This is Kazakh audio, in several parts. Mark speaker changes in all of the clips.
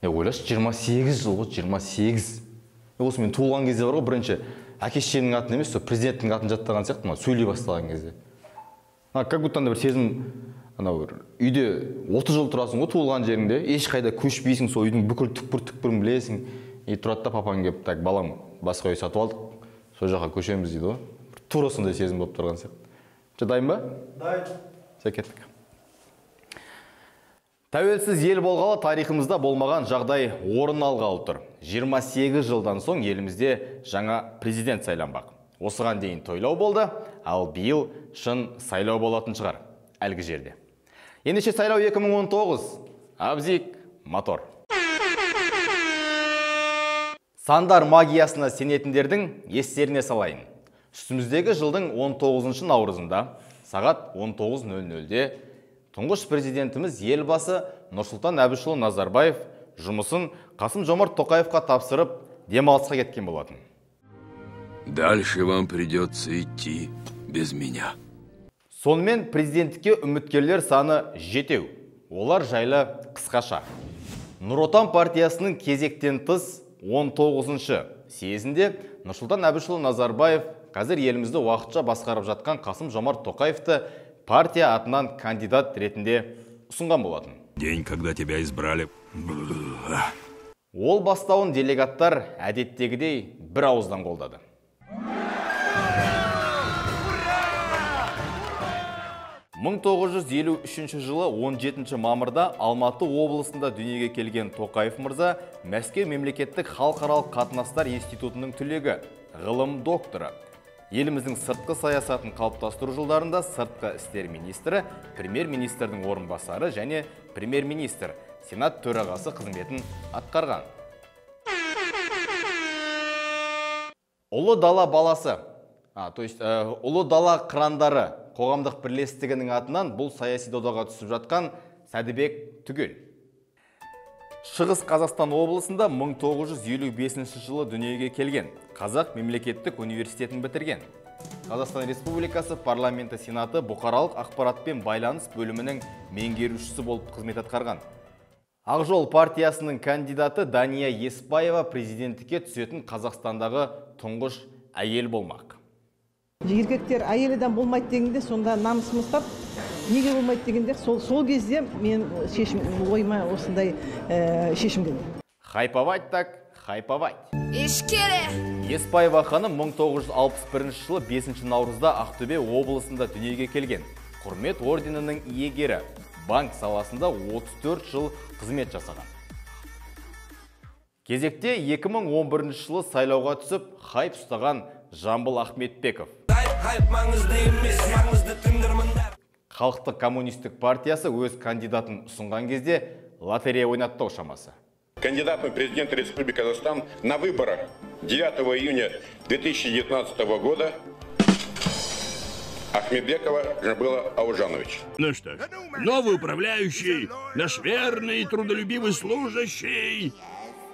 Speaker 1: Ойлашы, 28 жыл ғой, 28. Осы мен туылған кезде бар ғой, бірінші әке-шешемнің атын емес, президенттің атын жаттаған сияқты, сөйлей бастаған кезде. Как будто бір сезім, үйде 30 жыл тұрасың ғой туылған жеріңде, ешқайда көшпейсің, сол үйдің бүкіл түкпір-түкпірін білесің. тұрады да папаң келіп, так, балам, басқа үй сатып алдық, сол жаққа көшеміз дейді ғой. Тура сондай сезім болып тұрған сияқты. Дайын ба?
Speaker 2: Дайын.
Speaker 1: Кеттік. Тәуелсіз ел болғалы тарихымызда болмаған жағдай орын алғалы тұр. 28 жылдан соң елімізде жаңа президент сайланбақ. Осыған дейін тойлау болды, ал биыл шын сайлау болатын шығар әлгі жерде. Ендеше сайлау 2019. Абзик, мотор. Сандар магиясына сенетіндердің естеріне салайын. Үстіміздегі жылдың 19 наурызында сағат 19:00-де тұңғыш президентіміз елбасы Нұрсұлтан Әбішұлы Назарбаев жұмысын Қасым-Жомарт Тоқаевқа тапсырып демалысқа кеткен болатын.
Speaker 3: Дальше вам придется идти без меня.
Speaker 1: Сонымен президенттікке үміткерлер саны 7. Олар жайлы қысқаша. Нұр Отан партиясының кезектен тыс 19-шы съезінде Нұрсұлтан Әбішұлы Назарбаев қазір елімізді уақытша басқарып жатқан Қасым-Жомарт Тоқаевты партия атынан кандидат ретінде ұсынған болатын.
Speaker 3: День, когда тебя избрали.
Speaker 1: Ол бастауын делегаттар әдеттегідей бір ауыздан қолдады. Мың 1953 жылы 17 мамырда Алматы облысында дүниеге келген Тоқаев мырза Мәскеу мемлекеттік халықаралық қатынастар институтының түлегі, ғылым докторы. Еліміздің сыртқы саясатын қалыптастыру жылдарында сыртқы істер министрі, премьер-министрдің орынбасары және премьер-министр, сенат төрағасы қызметін атқарған. Ұлы дала баласы, ұлы дала қырандары қоғамдық бірлестігінің атынан бұл саяси додаға түсіп жатқан Сәдібек Түгел. Шығыс Қазақстан облысында 1955 жылы дүниеге келген, Қазақ мемлекеттік университетін бітірген. Қазақстан Республикасы парламенті сенаты бұқаралық ақпаратпен байланыс бөлімінің меңгерушісі болып қызмет атқарған. Ақжол партиясының кандидаты Дания Еспаева президенттікке түсетін Қазақстандағы тұңғыш әйел болмақ.
Speaker 4: Еркектер әйелден болмайды дегенде сонда намысымыз тап, неге болмайды дегенде сол кезде мен ойыма осындай шешім келді.
Speaker 1: Хайповать так, хайповать. Еспаева ханым 1961 жылы 5 наурызда Ақтөбе облысында дүниеге келген. Құрмет орденінің иегері, банк саласында 34 жыл қызмет жасаған. Кезекте 2011 жылы сайлауға түсіп, хайп ұстаған Жамбыл Ахметбеков. Халықтық коммунистік партиясы өз кандидатын ұсынған кезде лотерея ойнаттау шамасы.
Speaker 5: Кандидатом президента Республики Казахстан на выборах 9 июня 2019 года Ахметбекова Жамбыла Аужанович.
Speaker 3: Ну что ж, новый управляющий, наш верный и трудолюбивый служащий.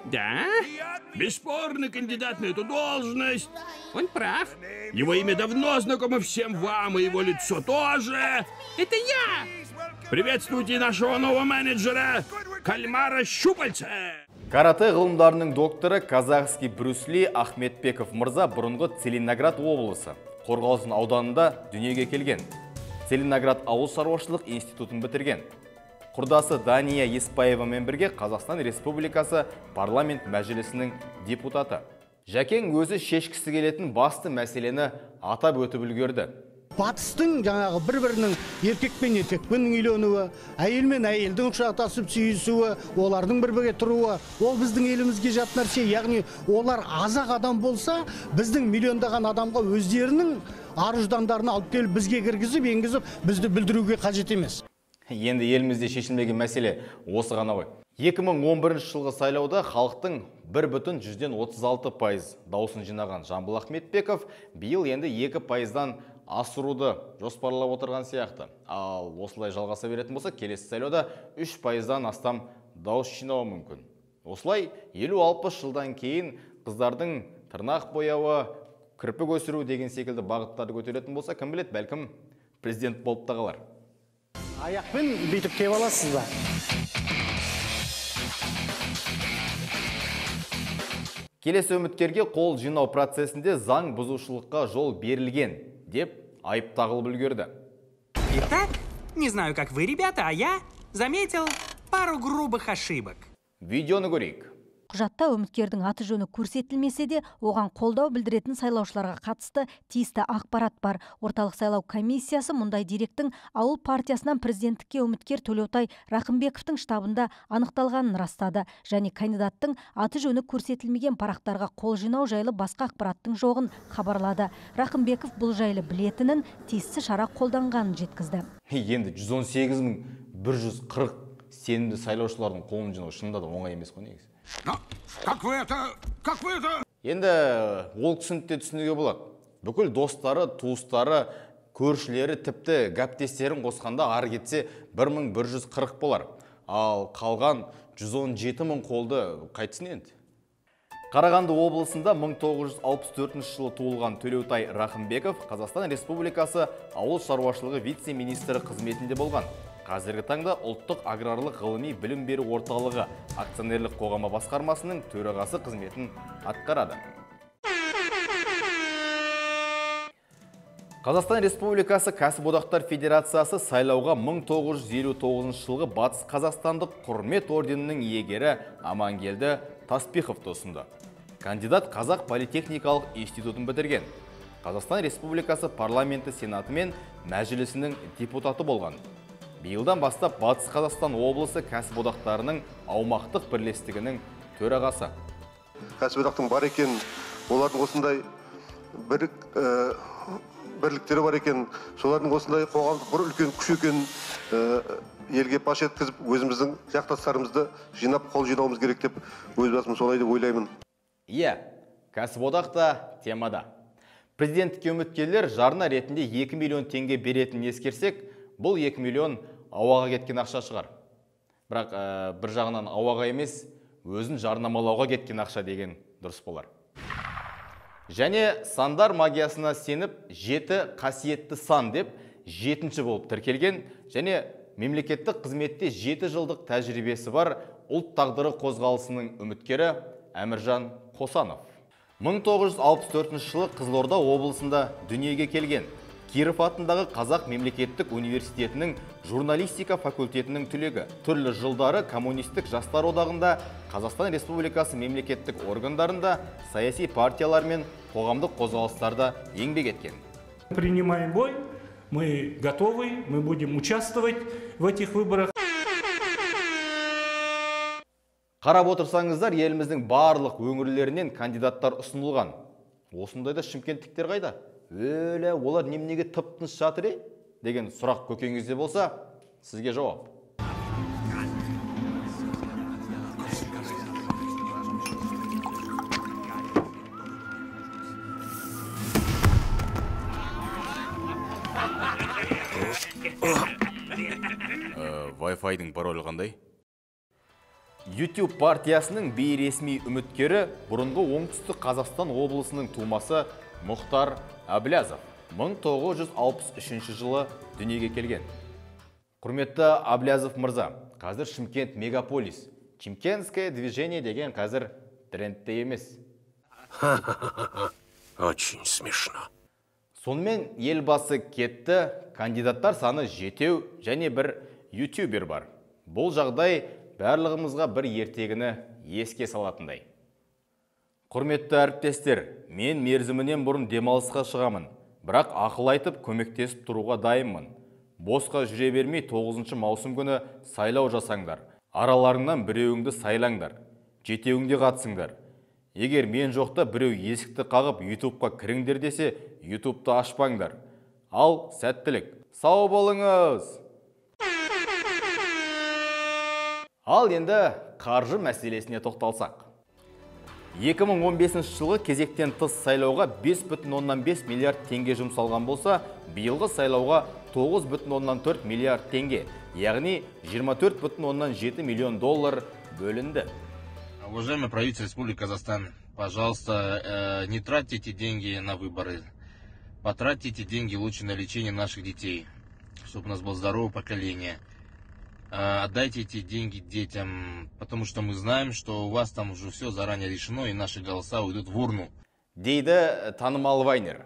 Speaker 3: Да? Бесспорный кандидат на эту должность. Он прав. Его имя давно знакомо всем вам, и его лицо тоже. Это я! Приветствуйте нашего нового менеджера, Кальмара Щупальца.
Speaker 1: Карате ғылымдарының докторы казахский Брюсли Ахметбеков мырза бұрынғы Целиноград облысы, Қорғалжын ауданында дүниеге келген. Целиноград ауыл шаруашылық институтын бітірген. Құрдасы Дания Еспаевамен бірге Қазақстан Республикасы парламент мәжілісінің депутаты. Жәкең өзі шешкісі келетін басты мәселені атап өтіп үлгерді.
Speaker 6: Батыстың жаңағы бір-бірінің еркекпен еркекпен үйленуі, әйелмен әйелдің құшақтасып сүйісуі, олардың бір-бірге тұруы, ол біздің елімізге жат нәрсе. Яғни олар азақ адам болса, біздің миллиондаған адамға өздерінің ар-ұждандарын алып келіп бізге кіргізіп, енгізіп, бізді білдіруге қажет емес.
Speaker 1: Енді елімізде шешілмеген мәселе осы ғана ғой. 2011 жылғы сайлауда халықтың 1,36% дауысын жинаған Жамбыл Ахметбеков биыл енді 2%-дан асыруды жоспарлап отырған сияқты. Ал осылай жалғаса беретін болса, келесі сайлауда 3%-дан астам дауыс жинауы мүмкін. Осылай 50-60 жылдан кейін қыздардың тырнақ бояуы, кірпік өсіру деген секілді бағыттарды көтеретін болса, кім білет, бәлкім президент болып та қалар.
Speaker 6: Аяқпен бүйтіп кеп аласыз ба?
Speaker 1: Келесі үміткерге қол жинау процесінде заң бұзушылыққа жол берілген деп айып тағылып үлгерді.
Speaker 2: Итак, не знаю, как вы, ребята, а я заметил пару грубых ошибок.
Speaker 1: Видеоны көрейік.
Speaker 7: Құжатта үміткердің аты жөні көрсетілмесе де, оған қолдау білдіретін сайлаушыларға қатысты тиісті ақпарат бар. Орталық сайлау комиссиясы мұндай деректің ауыл партиясынан президенттікке үміткер Төлеутай Рақымбековтың штабында анықталғанын растады. Және кандидаттың аты жөні көрсетілмеген парақтарға қол жинау жайлы басқа ақпараттың жоғын хабарлады. Рақымбеков бұл жайлы білетінін, тиісті шара қолданғанын жеткізді.
Speaker 1: Енді 118.140 сенімді сайлаушылардың қолын жинау шынында да оңай емес қой негізі.
Speaker 3: Как вы это?
Speaker 1: Енді ол түсінікті түсінуге болады. Бүкіл достары, туыстары, көршілері, тіпті гәптестерін қосқанда ары кетсе 1140 болар. Ал қалған 117.000 қолды қайтсын енді. Қарағанды облысында 1964 жылы туылған Төлеутай Рақымбеков Қазақстан Республикасы ауыл шаруашылығы вице-министрі қызметінде болған. Қазіргі таңда ұлттық аграрлық ғылыми білім беру орталығы акционерлік қоғамы басқармасының төрағасы қызметін атқарады. Қазақстан Республикасы Кәсіподақтар Федерациясы сайлауға 1959 жылғы Батыс Қазақстандық құрмет орденінің иегері Амангелді Таспиховты ұсынды. Кандидат Қазақ политехникалық институтын бітірген. Қазақстан Республикасы парламенті сенаты мен мәжілісінің депутаты болған. Биылдан бастап Батыс Қазақстан облысы кәсіподақтарының аумақтық бірлестігінің төрағасы.
Speaker 8: Кәсіподақтың бар екен, олардың осындай бірліктері бар екен, солардың осындай қоғамдық бір үлкен күш екен елге паш еткізіп, өзіміздің жақтастарымызды жинап, қол жинауымыз керек деп, өз басым солай деп ойлаймын.
Speaker 1: Иә, кәсіподақта темада. Президенттікке үміткерлер жарна ретінде 2 миллион теңге беретінін ескерсек, бұл 2 миллион ауаға кеткен ақша шығар. Бірақ бір жағынан ауаға емес, өзін жарнамалауға кеткен ақша деген дұрыс болар. Және сандар магиясына сеніп, 7 қасиетті сан деп 7-ші болып тіркелген, және мемлекеттік қызметте 7 жылдық тәжірибесі бар ұлт тағдыры қозғалысының үміткері Әміржан Қосанов. 1964 жылы Қызылорда облысында дүниеге келген. Киров атындағы Қазақ мемлекеттік университетінің журналистика факультетінің түлегі. Түрлі жылдары коммунистік жастар одағында, Қазақстан Республикасы мемлекеттік органдарында, саяси партиялар мен қоғамдық қозғалыстарда еңбек еткен.
Speaker 9: Принимаем бой, мы готовы, мы будем участвовать в этих выборах.
Speaker 1: Қарап отырсаңыздар, еліміздің барлық өңірлерінен кандидаттар ұсынылған. Осындайда шымкенттіктер қайда? Өлі, олар немнеге тып-тыныш жатыр деген сұрақ көкеңізде болса, сізге жауап. Wi-Fi-дің паролі қандай? YouTube партиясының бейресми үміткері бұрынғы оңтүстік Қазақстан облысының тумасы Мұхтар Әблязов 1963 жылы дүниеге келген. Құрметті Әблязов мырза, қазір Шымкент мегаполис, Чимкентское движение деген қазір трендте емес.
Speaker 3: Очень смешно.
Speaker 1: Сонымен елбасы кетті, кандидаттар саны 7 және бір ютубер бар. Бұл жағдай барлығымызға бір ертегіні еске салатындай. Құрметті әріптестер, мен мерзімінен бұрын демалысқа шығамын, бірақ ақыл айтып көмектесіп тұруға дайынмын. Босқа жүре бермей 9 маусым күні сайлау жасаңдар. Араларыңнан біреуіңді сайлаңдар. Жетеуіңде қатысыңдар. Егер мен жоқта біреу есікті қағып ютубқа кіріңдер десе, ютубты ашпаңдар. Ал сәттілік. Сау болыңыз! Ал енді қаржы мәселесіне тоқталсақ. 2015 жылы кезектен тыс сайлауға 5,5 миллиард теңге жұмсалған болса, биылғы сайлауға 9,4 миллиард теңге, яғни 24,7 миллион доллар бөлінді.
Speaker 10: Уважаемый правительство Республики Казахстан, пожалуйста, не тратьте эти деньги на выборы. Потратьте эти деньги лучше на лечение наших детей, чтобы у нас было здоровое поколение. отдайте эти деньги детям, потому что мы знаем, что у вас там уже все заранее решено, и наши голоса уйдут в урну.
Speaker 1: Дейді танымал Вайнер.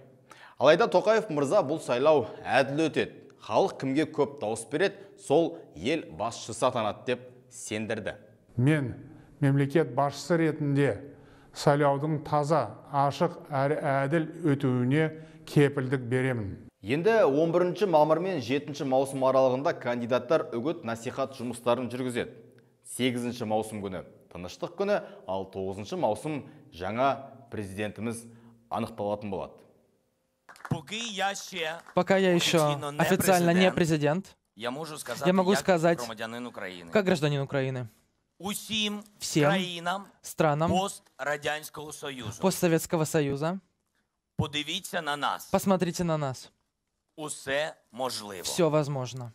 Speaker 1: Алайда Тоқаев мырза бұл сайлау әділ өтеді. Халық кімге көп дауыс береді, сол ел басшысы атанады деп сендірді.
Speaker 11: Мен мемлекет басшысы ретінде сайлаудың таза, ашық әрі әділ өтуіне кепілдік беремін.
Speaker 1: Енді 11 мамыр мен 7 маусым аралығында кандидаттар үгіт насихат жұмыстарын жүргізеді. 8 маусым күні тыныштық күні, ал 9 маусым жаңа президентіміз анықталатын болады.
Speaker 12: Пока я еще официально не президент, я могу сказать, как гражданин Украины, всем странам постсоветского союза, посмотрите на нас. Все возможно.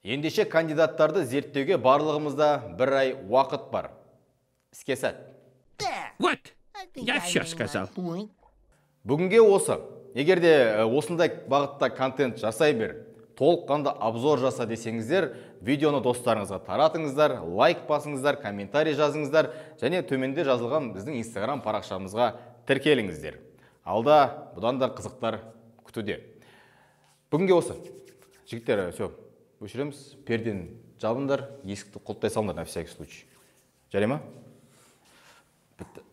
Speaker 1: Ендеше кандидаттарды зерттеуге барлығымызда бір ай уақыт бар. Іске сәт.
Speaker 3: Вот, я все сказал.
Speaker 1: Бүгінге осы. Егерде осындай бағытта контент жасай бер, толыққанды обзор жаса десеңіздер, видеоны достарыңызға таратыңыздар, лайк басыңыздар, комментарий жазыңыздар, және төменде жазылған біздің Instagram парақшамызға тіркеліңіздер. Алда бұдан да қызықтар күтуде. Бүгінге осы. Жігіттер, все, өшіреміз. Перден жабыңдар, есікті құлттай салыңдар на всякий случай. Жарай ма? Бітті.